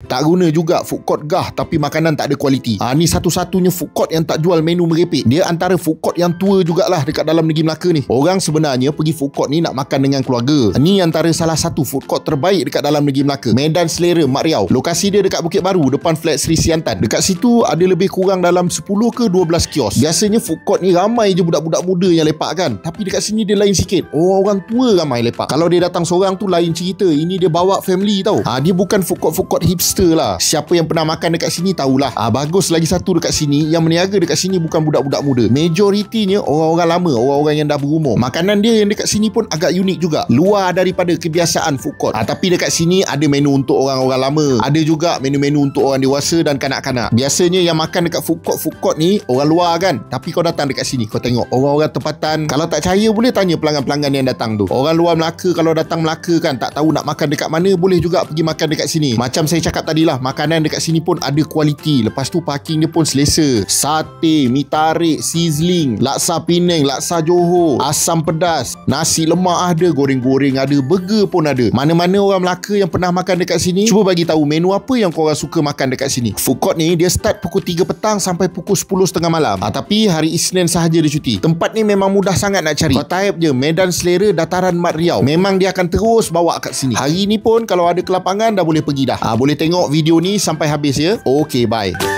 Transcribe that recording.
Tak guna juga food court gah tapi makanan tak ada kualiti. Ni satu-satunya food court yang tak jual menu merepek. Dia antara food court yang tua jugalah dekat dalam negeri Melaka ni. Orang sebenarnya pergi food court ni nak makan dengan keluarga. Ni antara salah satu food court terbaik dekat dalam negeri Melaka. Medan Selera, Mat Riau. Lokasi dia dekat Bukit Baru, depan flat Sri Siantan. Dekat situ ada lebih kurang dalam 10 ke 12 kios. Biasanya food court ni ramai je budak-budak muda yang lepak kan. Tapi dekat sini dia lain sikit. Orang tua ramai lepak. Kalau dia datang seorang tu lain cerita. Ini dia bawa family tau. Dia bukan food court hipster lah. Siapa yang pernah makan dekat sini tahulah. Bagus lagi satu dekat sini, yang meniaga dekat sini bukan budak-budak muda. Majoritinya orang-orang lama, orang-orang yang dah berumur. Makanan dia yang dekat sini pun agak unik juga. Luar daripada kebiasaan food court. Tapi dekat sini ada menu untuk orang-orang lama. Ada juga menu-menu untuk orang dewasa dan kanak-kanak. Biasanya yang makan dekat food court ni orang luar kan. Tapi kau datang dekat sini, kau tengok orang-orang tempatan. Kalau tak percaya boleh tanya pelanggan-pelanggan yang datang tu. Orang luar Melaka kalau datang Melaka kan tak tahu nak makan dekat mana, boleh juga pergi makan dekat sini. Macam saya cakap tadilah, makanan dekat sini pun ada kualiti. Lepas tu parking dia pun selesa. Sate, mi tarik, sizzling, laksa Penang, laksa Johor, asam pedas, nasi lemak ada, goreng-goreng ada, burger pun ada. Mana-mana orang Melaka yang pernah makan dekat sini, cuba bagi tahu menu apa yang korang suka makan dekat sini. Food court ni dia start pukul 3 petang sampai pukul 10.30 malam. Tapi hari Isnin sahaja dia cuti. Tempat ni memang mudah sangat nak cari. Kau type je Medan Selera Dataran Mat Riau. Memang dia akan terus bawa kat sini. Hari ni pun kalau ada kelapangan dah boleh pergi dah. Boleh tengok video ni sampai habis ya. Okay, bye.